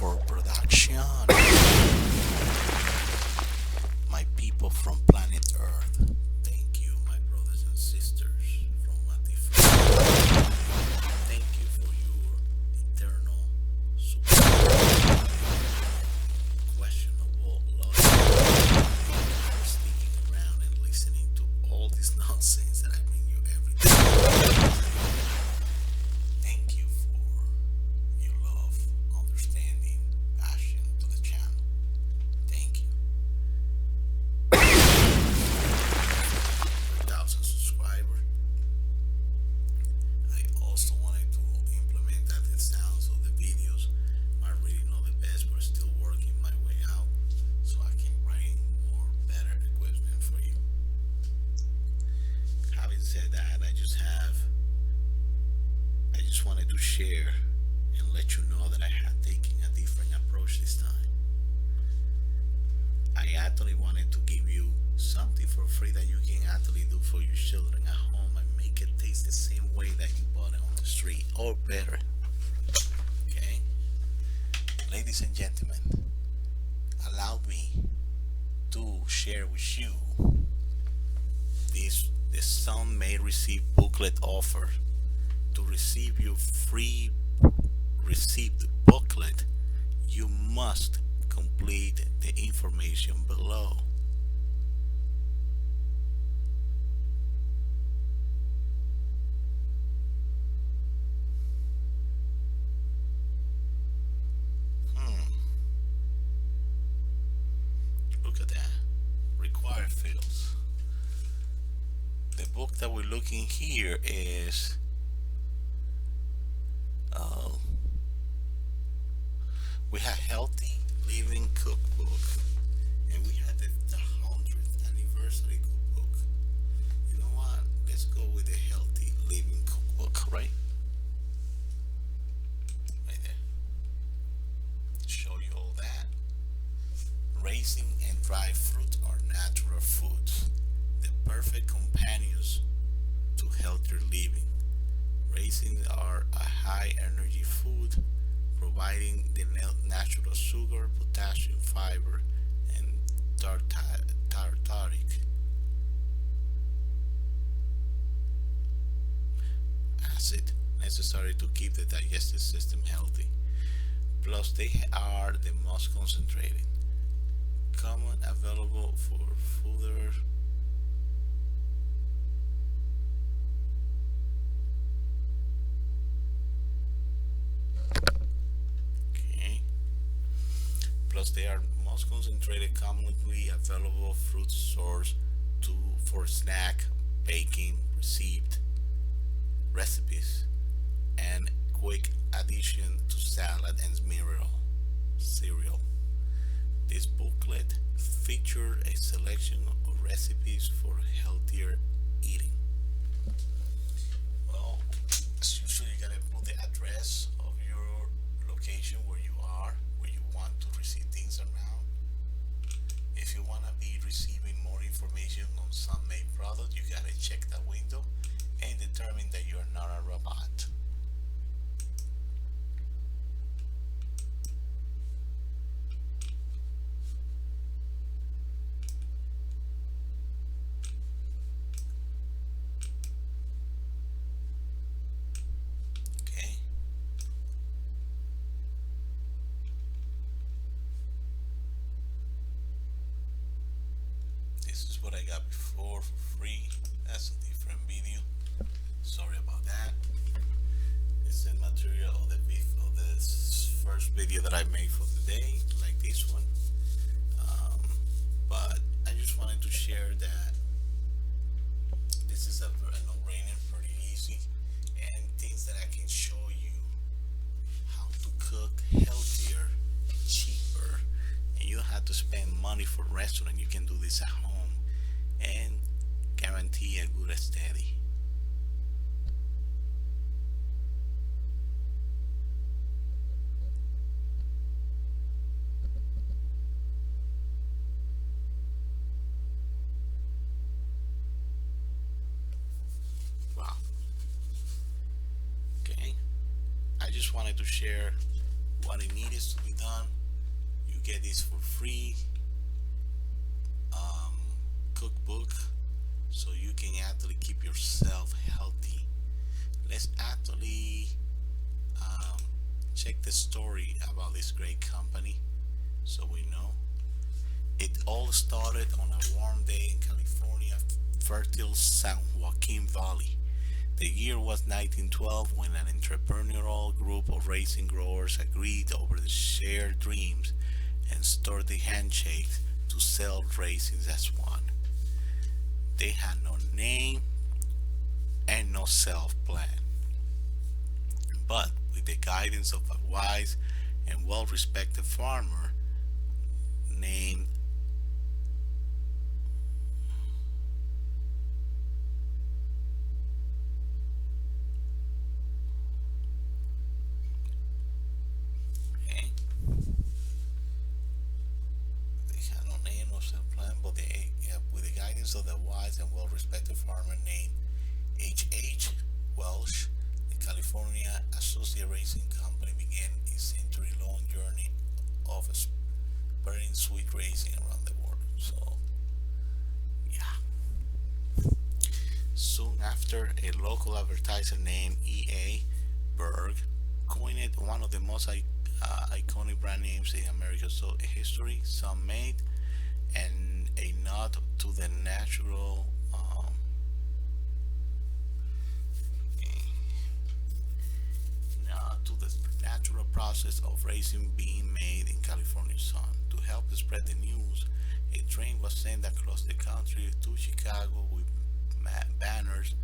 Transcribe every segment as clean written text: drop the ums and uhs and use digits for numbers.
for production. My people from planet Earth, thank you, my brothers and sisters from a different. Thank you for your eternal support, questionable logic, for sticking around and listening to all this nonsense that I bring you every day. Thank you for your love, understanding, passion to the channel. Thank you. 1,000 subscribers. I also wanted to implement that the sounds of the videos are really not the best, but still working my way out so I can bring more better equipment for you. Having said that, I just wanted to share and let you know that I had taken a different approach this time. I actually wanted to give you something for free that you can actually do for your children at home and make it taste the same way that you bought it on the street or better. Okay? Ladies and gentlemen, allow me to share with you this Some May Receive booklet offer. To receive your free received booklet, you must complete the information below. Look at that. Required fields. The book that we're looking here is uh, we have Healthy Living Cookbook, and we had the 100th anniversary cookbook. You know what? Let's go with the Healthy Living Cookbook, right? Right there. Show you all that. Raisin and dried fruit are natural foods, the perfect companions to healthier living. Raisins are a high energy food, providing the natural sugar, potassium, fiber, and tartaric acid necessary to keep the digestive system healthy. Plus, they are the most concentrated, common, available for further. Okay. Plus, they are most concentrated, commonly available fruit source to for snack, baking, recipes, and quick addition to salad and cereal. This booklet features a selection of recipes for healthier eating. Well, as usual, you gotta put the address of your location where you are, where you want to receive things around. If you wanna be receiving more information on some made product, you gotta check that window and determine that you are not a robot. Okay. This is what I got before for free. That's a different video. Sorry about that. It's the material of the first video that I made for today, like this one. But I just wanted to share that this is a no-brainer, pretty easy, and things that I can show you how to cook healthier, cheaper, and you don't have to spend money for restaurant. You can do this at home and guarantee a good steady. Wow. Okay. I just wanted to share what it needs to be done. You get this for free um, cookbook, so you can actually keep yourself healthy. Let's actually um, check the story about this great company so we know. It all started on a warm day in California, fertile San Joaquin Valley. The year was 1912 when an entrepreneurial group of raisin growers agreed over the shared dreams and started the handshake to sell raisins as one. They had no name and no self plan, but with the guidance of a wise and well respected farmer named okay, they had no name or self plan, but with the guidance of the wise and well respected farmer named H. Welsh, the California Associate Racing Company began its century-long journey of spreading sweet racing around the world. So, yeah. Soon after, a local advertiser named E.A. Berg coined one of the most iconic brand names in American history. Some made and a nod to the natural to the natural process of raisin being made in California sun. To help spread the news, a train was sent across the country to Chicago with banners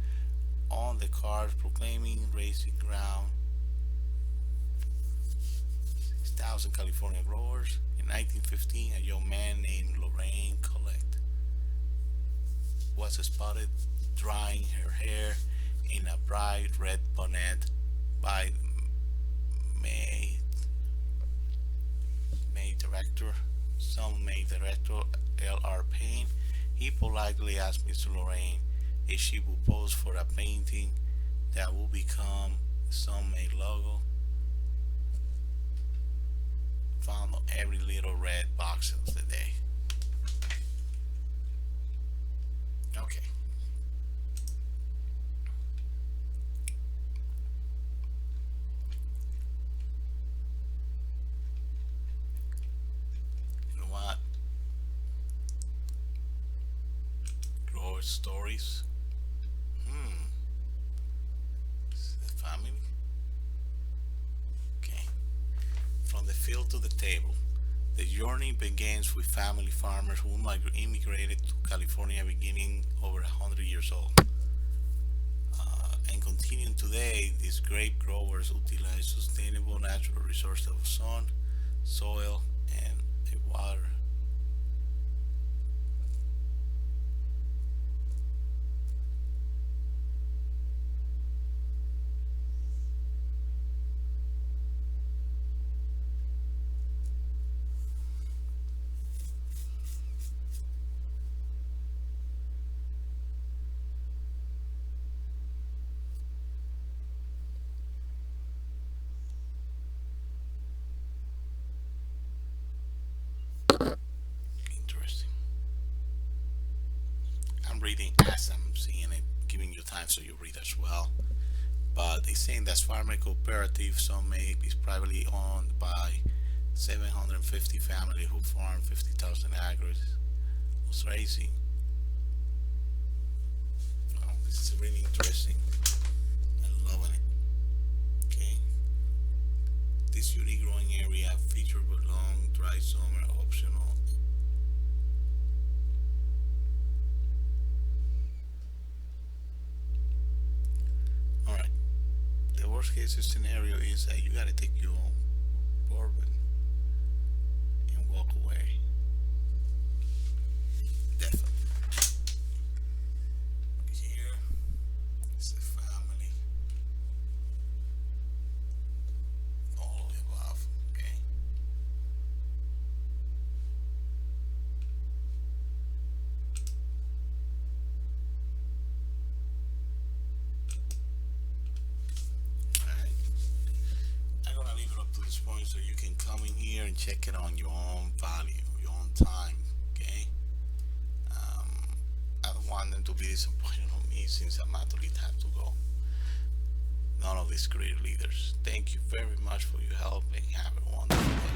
on the cars proclaiming racing ground 6,000 California growers. In 1915, a young man named Lorraine Collect was spotted drying her hair in a bright red bonnet by May May director, some May director L.R. Payne. He politely asked Mr. Lorraine if she would pose for a painting that would become some May logo found on every little red box of the day. Okay. You know what? Grower stories. Hmm. The family. Okay. From the field to the table. The journey begins with family farmers who immigrated to California beginning over 100 years old. And continuing today, these grape growers utilize sustainable natural resources of sun, soil, and water. Interesting. I'm reading as I'm seeing it, giving you time so you read as well. But they saying that farmer cooperative, some may is privately owned by 750 families who farm 50,000 acres was raising. Oh, this is really interesting. I'm loving it. Okay. This unique growing area featured with long dry summer optional. Alright. The worst case scenario is that you gotta take your own bourbon and walk away. Definitely. Here it's the family. All of the above. Okay. Alright. I'm gonna leave it up to so you can come in here and check it on your own value, your own time. Okay. I don't want them to be disappointed on me since I'm actually have to go. None of these great leaders. Thank you very much for your help and have a wonderful day.